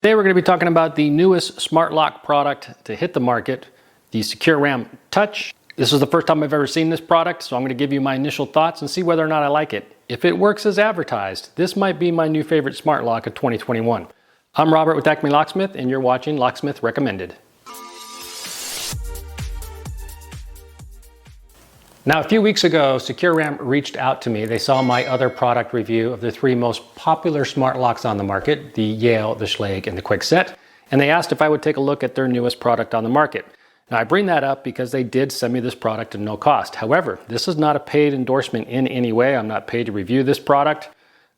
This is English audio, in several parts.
Today we're going to be talking about the newest smart lock product to hit the market, the SECURAM Touch. This is the first time I've ever seen this product, so I'm going to give you my initial thoughts and see whether or not I like it. If it works as advertised, this might be my new favorite smart lock of 2021. I'm Robert with Acme Locksmith, and you're watching Locksmith Recommended. Now, a few weeks ago, SECURAM reached out to me. They saw my other product review of the three most popular smart locks on the market, the Yale, the Schlage, and the Kwikset, and they asked if I would take a look at their newest product on the market. Now, I bring that up because they did send me this product at no cost. However, this is not a paid endorsement in any way. I'm not paid to review this product.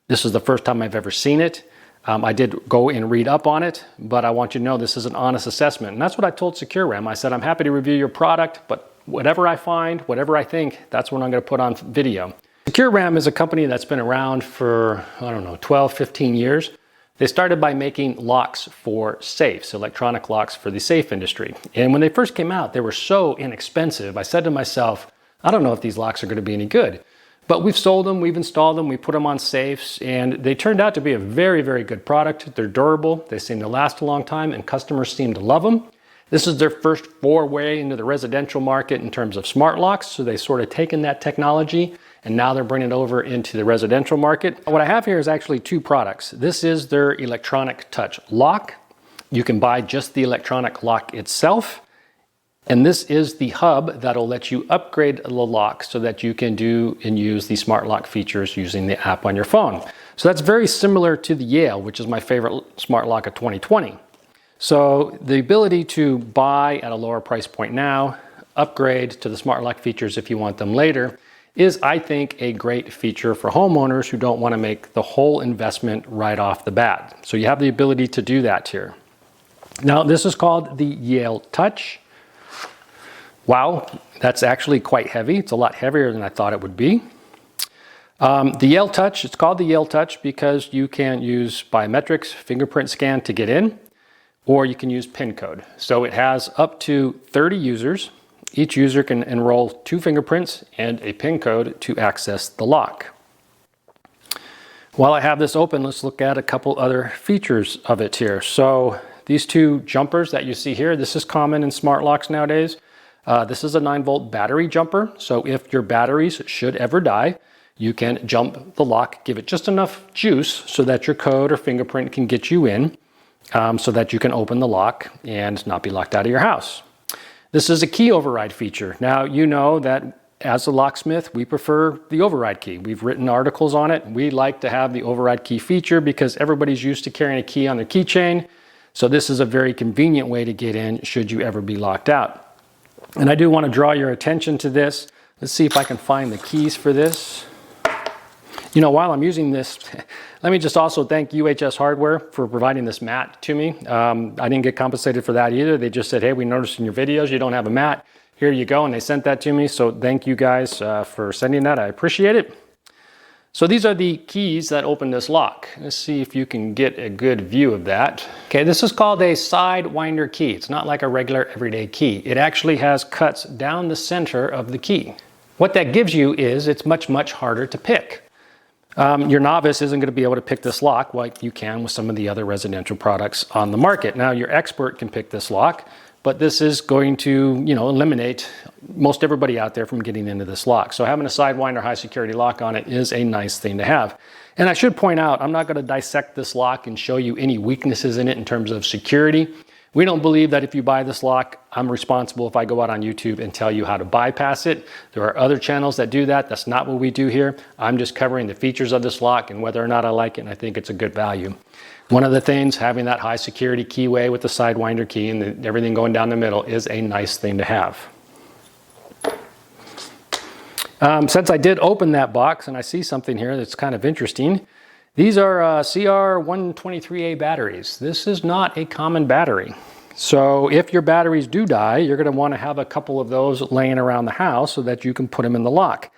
This is the first time I've ever seen it. I did go and read up on it, but I want you to know this is an honest assessment. And that's what I told SECURAM. I said, I'm happy to review your product, but whatever I find, whatever I think, that's what I'm going to put on video. SECURAM is a company that's been around for, 12, 15 years. They started by making locks for safes, electronic locks for the safe industry. And when they first came out, they were so inexpensive. I said to myself, I don't know if these locks are going to be any good. But we've sold them, we've installed them, we put them on safes, and they turned out to be a very, very good product. They're durable, they seem to last a long time, and customers seem to love them. This is their first foray into the residential market in terms of smart locks, so they've sort of taken that technology and now they're bringing it over into the residential market. What I have here is actually two products. This is their electronic touch lock. You can buy just the electronic lock itself. And this is the hub that'll let you upgrade the lock so that you can do and use the smart lock features using the app on your phone. So that's very similar to the Yale, which is my favorite smart lock of 2020. So the ability to buy at a lower price point now, upgrade to the smart lock features if you want them later, is, I think, a great feature for homeowners who don't want to make the whole investment right off the bat. So you have the ability to do that here. Now, this is called the Yale Touch. Wow, that's actually quite heavy. It's a lot heavier than I thought it would be. The Yale Touch, it's called the Yale Touch because you can use biometrics, fingerprint scan to get in, or you can use PIN code. So it has up to 30 users. Each user can enroll 2 fingerprints and a PIN code to access the lock. While I have this open, let's look at a couple other features of it here. So these two jumpers that you see here, this is common in smart locks nowadays. This is a 9-volt battery jumper. So if your batteries should ever die, you can jump the lock, give it just enough juice so that your code or fingerprint can get you in, so that you can open the lock and not be locked out of your house. This is a key override feature. Now, you know that as a locksmith, we prefer the override key. We've written articles on it. We like to have the override key feature because everybody's used to carrying a key on their keychain. So this is a very convenient way to get in should you ever be locked out. And I do want to draw your attention to this. Let's see if I can find the keys for this. You know, while I'm using this, let me just also thank UHS Hardware for providing this mat to me. I didn't get compensated for that either. They just said, hey, we noticed in your videos you don't have a mat. Here you go, and they sent that to me. So thank you guys for sending that. I appreciate it. So these are the keys that open this lock. Let's see if you can get a good view of that. Okay, this is called a sidewinder key. It's not like a regular everyday key. It actually has cuts down the center of the key. What that gives you is it's much, much harder to pick. Your novice isn't going to be able to pick this lock like you can with some of the other residential products on the market. Now, your expert can pick this lock, but this is going to, eliminate most everybody out there from getting into this lock. So having a sidewinder high security lock on it is a nice thing to have. And I should point out, I'm not going to dissect this lock and show you any weaknesses in it in terms of security. We don't believe that if you buy this lock, I'm responsible if I go out on YouTube and tell you how to bypass it. There are other channels that do that. That's not what we do here. I'm just covering the features of this lock and whether or not I like it, and I think it's a good value. One of the things, having that high security keyway with the sidewinder key and everything going down the middle is a nice thing to have. Since I did open that box and I see something here that's kind of interesting, these are CR123A batteries. This is not a common battery. So if your batteries do die, you're going to want to have a couple of those laying around the house so that you can put them in the lock.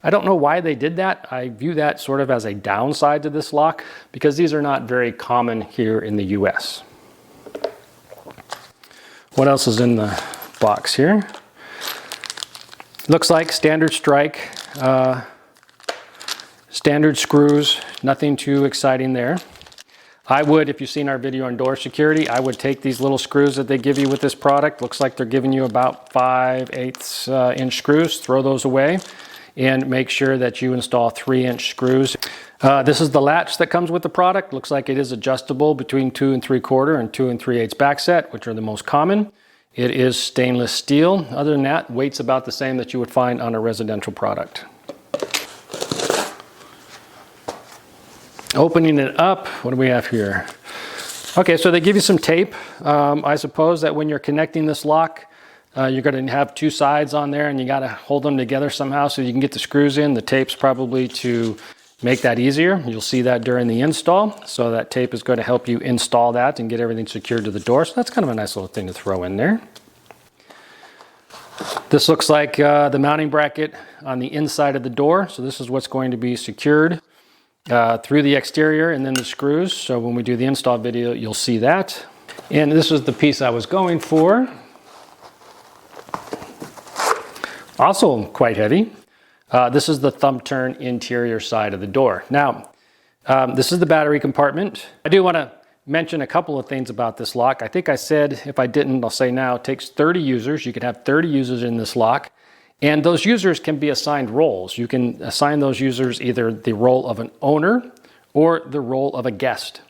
I don't know why they did that. I view that sort of as a downside to this lock because these are not very common here in the US. What else is in the box here? Looks like standard strike. Standard screws, nothing too exciting there. I would, if you've seen our video on door security, I would take these little screws that they give you with this product. Looks like they're giving you about 5/8 inch screws. Throw those away and make sure that you install 3-inch screws. This is the latch that comes with the product. Looks like it is adjustable between 2 3/4 and 2 3/8 back set, which are the most common. It is stainless steel. Other than that, weight's about the same that you would find on a residential product. Opening it up, what do we have here? Okay, so they give you some tape. I suppose that when you're connecting this lock, you're going to have 2 sides on there and you got to hold them together somehow so you can get the screws in. The tape's probably to make that easier. You'll see that during the install. So that tape is going to help you install that and get everything secured to the door. So that's kind of a nice little thing to throw in there. This looks like the mounting bracket on the inside of the door. So this is what's going to be secured through the exterior and then the screws. So when we do the install video, you'll see that. And this is the piece I was going for. Also quite heavy. This is the thumb turn interior side of the door. Now, this is the battery compartment. I do want to mention a couple of things about this lock. I think I said, if I didn't, I'll say now, it takes 30 users. You could have 30 users in this lock. And those users can be assigned roles. You can assign those users either the role of an owner or the role of a guest.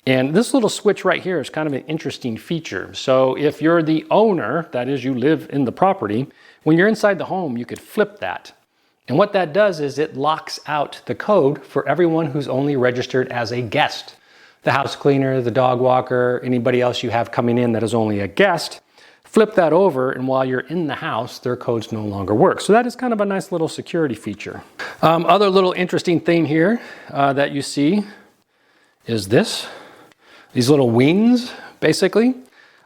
And this little switch right here is kind of an interesting feature. So if you're the owner, that is, you live in the property, when you're inside the home, you could flip that. And what that does is it locks out the code for everyone who's only registered as a guest. The house cleaner, the dog walker, anybody else you have coming in that is only a guest, flip that over, and while you're in the house, their codes no longer work. So that is kind of a nice little security feature. Other little interesting thing here that you see is this. These little wings, basically.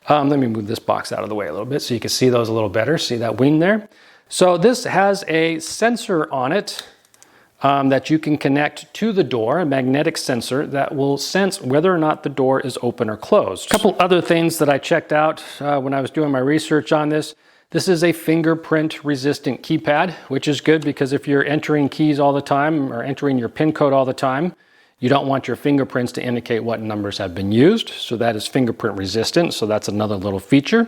Let me move this box out of the way a little bit so you can see those a little better. See that wing there? So this has a sensor on it that you can connect to the door, a magnetic sensor that will sense whether or not the door is open or closed. A couple other things that I checked out when I was doing my research on this. This is a fingerprint resistant keypad, which is good because if you're entering keys all the time or entering your PIN code all the time, you don't want your fingerprints to indicate what numbers have been used. So that is fingerprint resistant. So that's another little feature.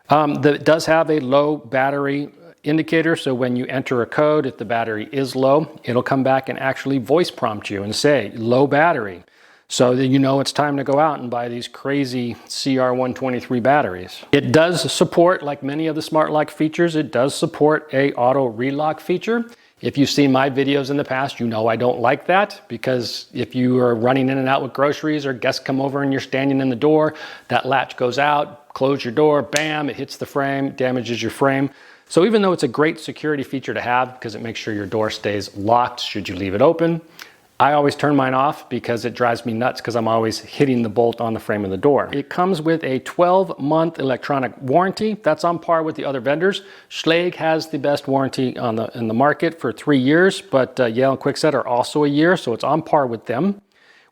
That does have a low battery indicator. So when you enter a code, if the battery is low, it'll come back and actually voice prompt you and say low battery. So that you know it's time to go out and buy these crazy CR123 batteries. It does support, like many of the smart lock features, it does support a auto relock feature. If you've seen my videos in the past, you know I don't like that because if you are running in and out with groceries or guests come over and you're standing in the door, that latch goes out, close your door, bam, it hits the frame, damages your frame. So even though it's a great security feature to have because it makes sure your door stays locked should you leave it open, I always turn mine off because it drives me nuts because I'm always hitting the bolt on the frame of the door. It comes with a 12-month electronic warranty. That's on par with the other vendors. Schlage has the best warranty in the market for 3 years, but Yale and Kwikset are also a year, so it's on par with them.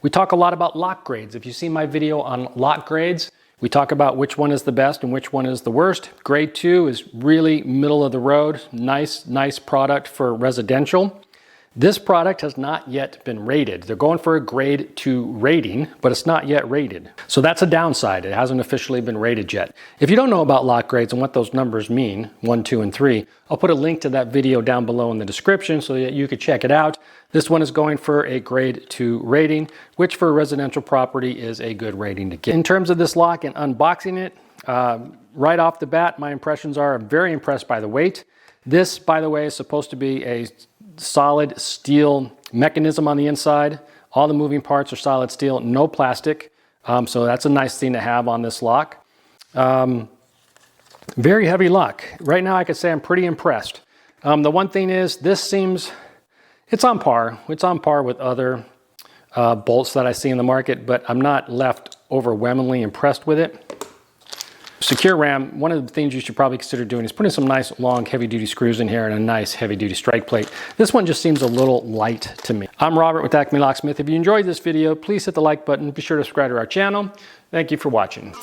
We talk a lot about lock grades. If you see my video on lock grades, we talk about which one is the best and which one is the worst. Grade 2 is really middle of the road. Nice product for residential. This product has not yet been rated. They're going for a grade 2 rating, but it's not yet rated. So that's a downside. It hasn't officially been rated yet. If you don't know about lock grades and what those numbers mean, 1, 2, and 3, I'll put a link to that video down below in the description so that you could check it out. This one is going for a grade 2 rating, which for a residential property is a good rating to get. In terms of this lock and unboxing it, right off the bat, my impressions are I'm very impressed by the weight. This, by the way, is supposed to be a solid steel mechanism on the inside. All the moving parts are solid steel, no plastic. So that's a nice thing to have on this lock. Very heavy lock. Right now I could say I'm pretty impressed. The one thing is this seems, it's on par. It's on par with other bolts that I see in the market, but I'm not left overwhelmingly impressed with it. SECURAM, one of the things you should probably consider doing is putting some nice long heavy-duty screws in here and a nice heavy-duty strike plate. This one just seems a little light to me. I'm Robert with Acme Locksmith. If you enjoyed this video, please hit the like button. Be sure to subscribe to our channel. Thank you for watching.